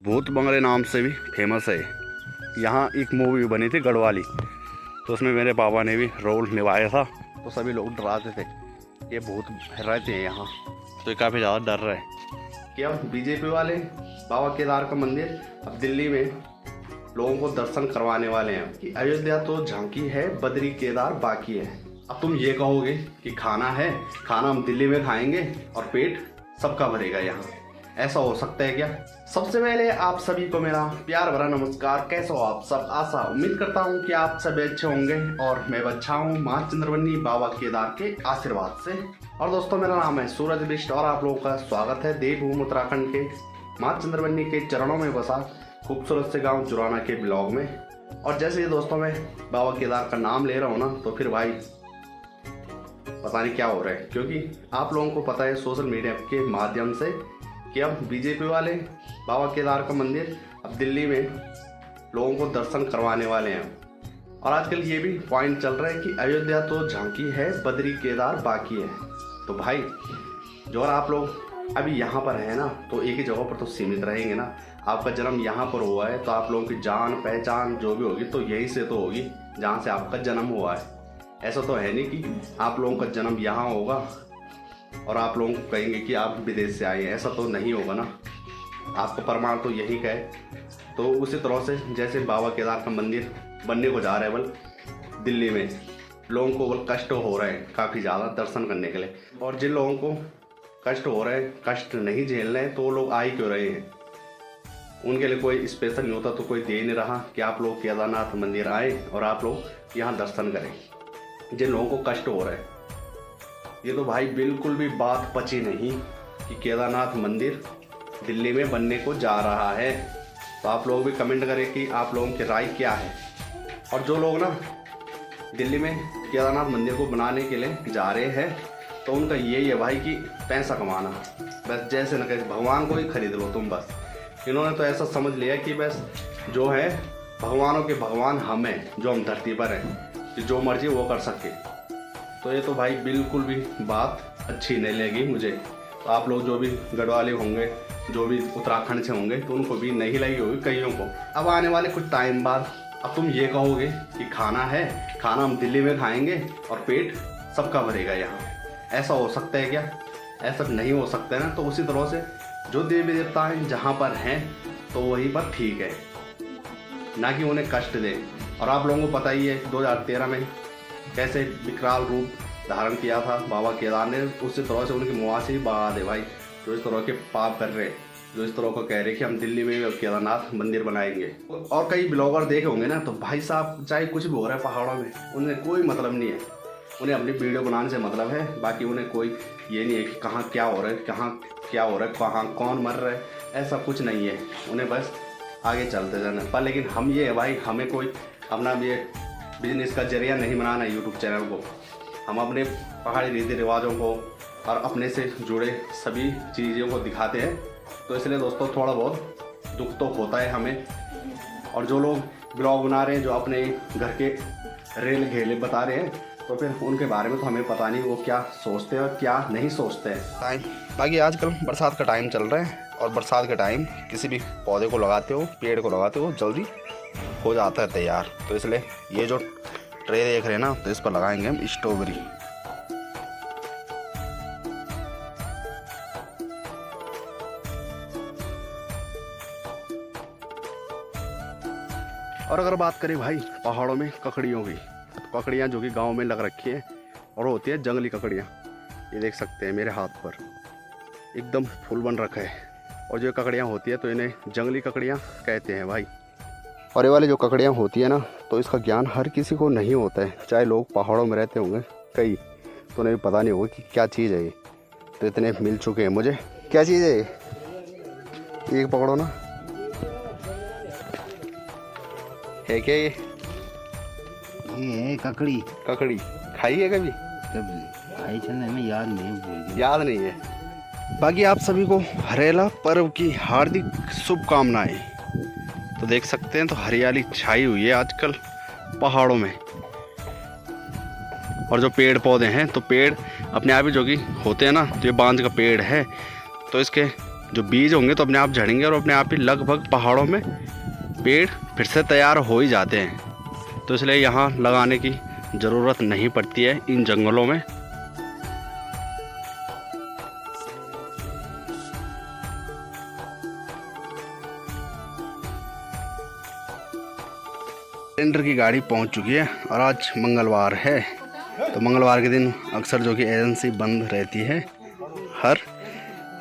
भूत बंगले नाम से भी फेमस है। यहाँ एक मूवी बनी थी गढ़वाली, तो उसमें मेरे पापा ने भी रोल निभाया था। तो सभी लोग डराते थे ये भूत रहते हैं यहाँ, तो ये काफ़ी ज़्यादा डर रहे हैं कि अब बीजेपी वाले बाबा केदार का मंदिर अब दिल्ली में लोगों को दर्शन करवाने वाले हैं कि अयोध्या तो झांकी है, बद्री केदार बाकी है। अब तुम ये कहोगे कि खाना है, खाना हम दिल्ली में खाएंगे और पेट सबका भरेगा यहाँ, ऐसा हो सकता है क्या? सबसे पहले आप सभी को मेरा प्यार भरा नमस्कार। कैसे हो आप सब? आशा उम्मीद करता हूँ कि आप सभी अच्छे होंगे और मैं अच्छा हूँ माँ चंद्रवनी बाबा केदार के आशीर्वाद से। और दोस्तों, मेरा नाम है सूरज बिष्ट और आप लोगों का स्वागत है देवभूमि उत्तराखंड के माँ चंद्रवनी के चरणों में बसा खूबसूरत से गाँव जुराना के ब्लॉग में। और जैसे ही दोस्तों मैं बाबा केदार का नाम ले रहा हूँ ना, तो फिर भाई पता नहीं क्या हो रहा है, क्योंकि आप लोगों को पता है सोशल मीडिया के माध्यम से कि अब बीजेपी वाले बाबा केदार का मंदिर अब दिल्ली में लोगों को दर्शन करवाने वाले हैं। और आजकल ये भी पॉइंट चल रहा है कि अयोध्या तो झांकी है, बद्री केदार बाकी है। तो भाई जो आप लोग अभी यहाँ पर हैं ना, तो एक ही जगह पर तो सीमित रहेंगे ना। आपका जन्म यहाँ पर हुआ है, तो आप लोगों की जान पहचान जो भी होगी तो यहीं से तो होगी जहाँ से आपका जन्म हुआ है। ऐसा तो है नहीं कि आप लोगों का जन्म यहाँ होगा और आप लोगों को कहेंगे कि आप विदेश से आए हैं, ऐसा तो नहीं होगा ना। आपका प्रमाण तो यही का है। तो उसी तरह से जैसे बाबा केदार का मंदिर बनने को जा रहा है बल दिल्ली में, लोगों को बल कष्ट हो रहे हैं काफ़ी ज़्यादा दर्शन करने के लिए। और जिन लोगों को कष्ट हो रहे हैं, कष्ट नहीं झेल रहे हैं, तो वो लोग आ ही क्यों रहे हैं? उनके लिए कोई स्पेशल नहीं होता, तो कोई दे नहीं रहा कि आप लोग केदारनाथ मंदिर आए और आप लोग यहाँ दर्शन करें। जिन लोगों को कष्ट हो रहा है, ये तो भाई बिल्कुल भी बात पची नहीं कि केदारनाथ मंदिर दिल्ली में बनने को जा रहा है। तो आप लोग भी कमेंट करें कि आप लोगों की राय क्या है। और जो लोग ना दिल्ली में केदारनाथ मंदिर को बनाने के लिए जा रहे हैं, तो उनका यही है भाई कि पैसा कमाना, बस जैसे न कैसे भगवान को ही खरीद लो तुम। बस इन्होंने तो ऐसा समझ लिया कि बस जो है भगवानों के भगवान हम हैं, जो हम धरती पर हैं, कि जो मर्जी वो कर सके। तो ये तो भाई बिल्कुल भी बात अच्छी नहीं लगी मुझे। तो आप लोग जो भी गढ़वाले होंगे, जो भी उत्तराखंड से होंगे, तो उनको भी नहीं लगी होगी कईयों को। अब आने वाले कुछ टाइम बाद अब तुम ये कहोगे कि खाना है, खाना हम दिल्ली में खाएंगे और पेट सबका भरेगा यहाँ, ऐसा हो सकता है क्या? ऐसा नहीं हो सकता है ना। तो उसी तरह से जो देवी देवता हैं जहाँ पर हैं, तो वहीं पर ठीक है, ना कि उन्हें कष्ट दें। और आप लोगों को पता ही है 2013 में कैसे विकराल रूप धारण किया था बाबा केदार ने। उसी तरह से उनकी मुआ से ही बहा दे भाई, जो इस तरह के पाप कर रहे, जो इस तरह को कह रहे कि हम दिल्ली में केदारनाथ मंदिर बनाएंगे। और कई ब्लॉगर देखे होंगे ना, तो भाई साहब चाहे कुछ भी हो रहा है पहाड़ों में, उन्हें कोई मतलब नहीं है। उन्हें अपनी वीडियो बनाने से मतलब है, बाकी उन्हें कोई ये नहीं है कि कहाँ क्या हो रहा है, कहाँ क्या हो रहा है, कहाँ कौन मर रहा है, ऐसा कुछ नहीं है। उन्हें बस आगे चलते जाना पर। लेकिन हम ये है भाई, हमें कोई अपना ये बिजनेस का जरिया नहीं बनाना है यूट्यूब चैनल को। हम अपने पहाड़ी रीति रिवाजों को और अपने से जुड़े सभी चीज़ों को दिखाते हैं। तो इसलिए दोस्तों थोड़ा बहुत दुख तो होता है हमें। और जो लोग ब्लॉग बना रहे हैं, जो अपने घर के रेल घेले बता रहे हैं, तो फिर उनके बारे में तो हमें पता नहीं वो क्या सोचते हैं और क्या नहीं सोचते हैं। बाकी आजकल बरसात का टाइम चल रहा है, और बरसात के टाइम किसी भी पौधे को लगाते हो, पेड़ को लगाते हो, जल्दी हो जाता है तैयार। तो इसलिए ये जो ट्रे देख रहे हैं ना, तो इस पर लगाएंगे हम स्ट्रॉबेरी। और अगर बात करें भाई पहाड़ों में ककड़ियों की, तो ककड़ियाँ जो कि गांव में लग रखी हैं, और होती है जंगली ककड़ियाँ। ये देख सकते हैं मेरे हाथ पर एकदम फूल बन रखा है। और जो ककड़ियाँ होती है तो इन्हें जंगली ककड़ियाँ कहते हैं भाई। और ये वाली जो ककड़ियाँ होती है ना, तो इसका ज्ञान हर किसी को नहीं होता है। चाहे लोग पहाड़ों में रहते होंगे कई, तो उन्हें पता नहीं होगा कि क्या चीज़ है ये। तो इतने मिल चुके हैं मुझे। क्या चीज़ है ये? एक पकड़ो ना, है क्या ये? ककड़ी। ककड़ी खाई है कभी? खाई चलने में याद नहीं, याद नहीं है। बाकी आप सभी को हरेला पर्व की हार्दिक शुभकामनाएं। तो देख सकते हैं तो हरियाली छाई हुई है आजकल पहाड़ों में। और जो पेड़ पौधे हैं, तो पेड़ अपने आप ही जो कि होते हैं ना, तो ये बांज का पेड़ है, तो इसके जो बीज होंगे तो अपने आप झड़ेंगे और अपने आप ही लगभग पहाड़ों में पेड़ फिर से तैयार हो ही जाते हैं। तो इसलिए यहाँ लगाने की ज़रूरत नहीं पड़ती है इन जंगलों में। सिलेंडर की गाड़ी पहुंच चुकी है और आज मंगलवार है, तो मंगलवार के दिन अक्सर जो कि एजेंसी बंद रहती है हर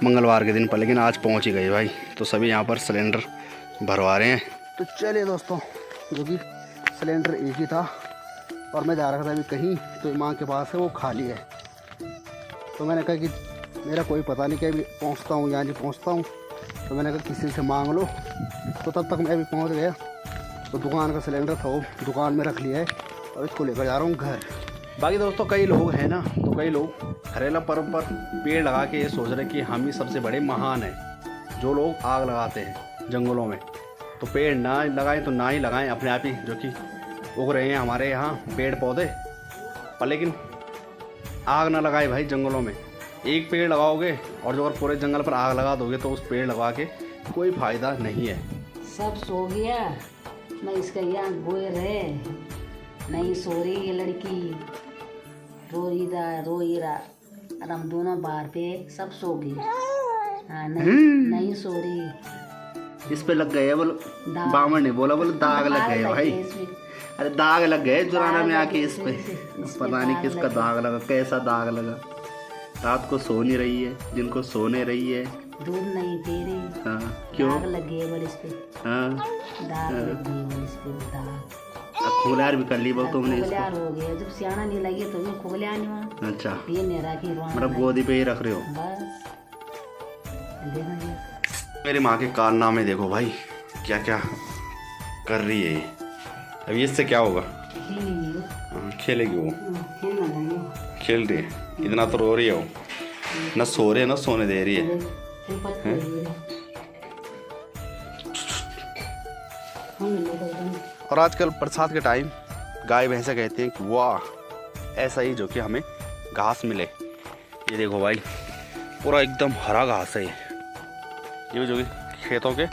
मंगलवार के दिन पर, लेकिन आज पहुंच ही गई भाई। तो सभी यहां पर सिलेंडर भरवा रहे हैं। तो चलिए दोस्तों, जो कि सिलेंडर एक ही था और मैं जा रहा था अभी कहीं, तो माँ के पास है वो खाली है। तो मैंने कहा कि मेरा कोई पता नहीं कि अभी पहुँचता हूँ या नहीं पहुँचता हूँ, तो मैंने कहा किसी से मांग लो। तो तब तक मैं अभी पहुँच गया। तो दुकान का सिलेंडर था वो दुकान में रख लिया है और इसको लेकर जा रहा हूँ घर। बाकी दोस्तों कई लोग हैं ना, तो कई लोग हरेला पर्व पर पेड़ लगा के ये सोच रहे हैं कि हम ही सबसे बड़े महान हैं। जो लोग आग लगाते हैं जंगलों में, तो पेड़ ना लगाएं तो ना ही लगाएं, अपने आप ही जो कि उग रहे हैं हमारे यहाँ पेड़ पौधे पर। लेकिन आग ना लगाए भाई जंगलों में। एक पेड़ लगाओगे और जो अगर पूरे जंगल पर आग लगा दोगे तो उस पेड़ लगा के कोई फ़ायदा नहीं है। सब सो गया, मैं इसका यहाँ गोए रहे नहीं सो रही ये लड़की, रो रहा और हम दोनों बाहर पे सब सो गए। हाँ नहीं सो रही। इस पे लग गए बोलो, बामण ने बोला बोलो दाग लग गए भाई। अरे दाग लग गए जुराना में आके इस पे पता नहीं किसका दाग लगा, कैसा दाग लगा। रात को सो नहीं रही है, दिन को सोने रही है, दूध नहीं पी रही। हाँ क्यों? दाग लग गए इस पे। हाँ दाग लग गए इस पे, दाग खुगलियार भी कर ली बहुत तुमने इसको। खुगलियार हो गया, जब सियाना नहीं लगी तो भी खुगलियार नहीं हुआ। अच्छा, ये मेरा की मतलब गोदी पे ही रख रहे हो बस। देखना मेरी माँ के कारनामे देखो भाई, क्या क्या कर रही है ये। अभी इससे क्या होगा? खेलेगी वो, खेल रही है। इतना तो रो रही है वो, न सो रही है न सोने दे रही है। और आजकल बरसात के टाइम गाय भैंसे कहते हैं कि वाह ऐसा ही जो कि हमें घास मिले। ये देखो भाई पूरा एकदम हरा घास है ये जो कि खेतों के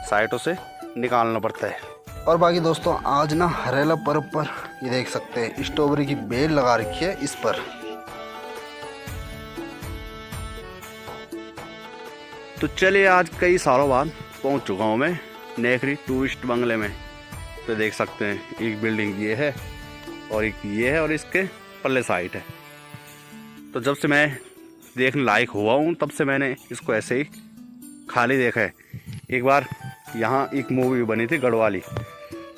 साइडों से निकालना पड़ता है। और बाकी दोस्तों आज ना हरेला पर्व पर ये देख सकते हैं स्ट्रॉबेरी की बेल लगा रखी है इस पर। तो चलिए आज कई सालों बाद पहुंच चुका हूं मैं नेखरी टूरिस्ट बंगले में। तो देख सकते हैं एक बिल्डिंग ये है और एक ये है और इसके पल्ले साइड है। तो जब से मैं देखने लायक हुआ हूँ तब से मैंने इसको ऐसे ही खाली देखा है। एक बार यहाँ एक मूवी बनी थी गढ़वाली,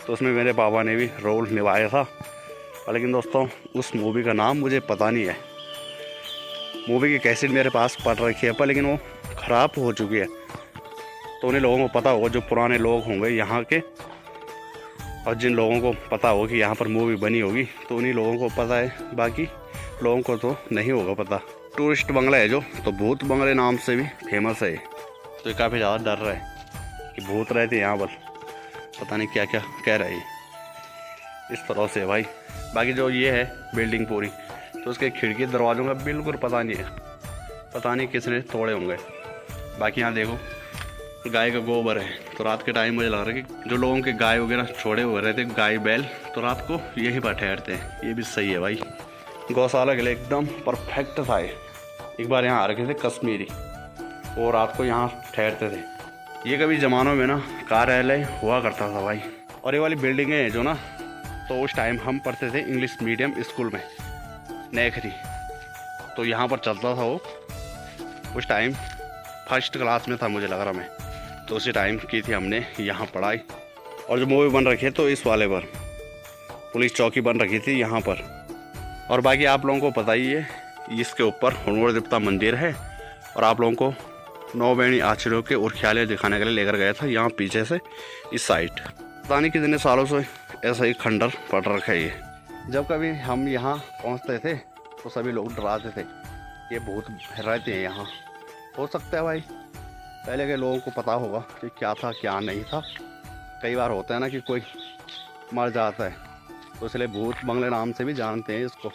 तो उसमें मेरे पापा ने भी रोल निभाया था। लेकिन दोस्तों उस मूवी का नाम मुझे पता नहीं है। मूवी की कैसेट मेरे पास पड़ रखी है पर लेकिन वो ख़राब हो चुकी है। तो उन्हीं लोगों को पता होगा जो पुराने लोग होंगे यहाँ के, और जिन लोगों को पता होगा कि यहाँ पर मूवी बनी होगी तो उन्हीं लोगों को पता है, बाकी लोगों को तो नहीं होगा पता। टूरिस्ट बंगला है जो, तो भूत बंगले नाम से भी फेमस है। तो ये काफ़ी ज़्यादा डर रहा है कि भूत रहते हैं यहाँ पर, पता नहीं क्या क्या कह रहा है इस तरह से भाई। बाकी जो ये है बिल्डिंग पूरी, तो उसके खिड़की दरवाज़ों का बिल्कुल पता नहीं है, पता नहीं किसने तोड़े होंगे। बाकी यहाँ देखो गाय का गोबर है, तो रात के टाइम मुझे लग रहा है कि जो लोगों के गाय वगैरह छोड़े हुए रहते गाय बैल, तो रात को यहीं पर ठहरते हैं। ये भी सही है भाई, गौशाला के लिए एकदम परफेक्ट था ये। एक बार यहाँ आ रखे थे कश्मीरी, वो रात को यहाँ ठहरते थे। ये कभी ज़मानों में ना कार्यालय हुआ करता था भाई। और ये वाली बिल्डिंगें हैं जो ना, तो उस टाइम हम पढ़ते थे इंग्लिश मीडियम स्कूल में नेखरी, तो यहाँ पर चलता था वो। उस टाइम फर्स्ट क्लास में था मुझे लग रहा मैं, तो उसी टाइम की थी हमने यहाँ पढ़ाई। और जो मूवी बन रखी है तो इस वाले पर पुलिस चौकी बन रखी थी यहाँ पर। और बाकी आप लोगों को पता ही है इसके ऊपर हनुमान देवता मंदिर है। और आप लोगों को नौ बहनी आश्चर्यों के उर्ख्यालय दिखाने के लिए लेकर गया था यहाँ पीछे से इस साइड। पता नहीं कितने सालों से ऐसा ही खंडर पड़ रखा है ये। जब कभी हम यहाँ पहुँचते थे तो सभी लोग डराते थे, ये भूत रहते हैं यहाँ। हो सकता है भाई पहले के लोगों को पता होगा कि क्या था क्या नहीं था। कई बार होता है ना कि कोई मर जाता है, तो इसलिए भूत बंगले नाम से भी जानते हैं इसको।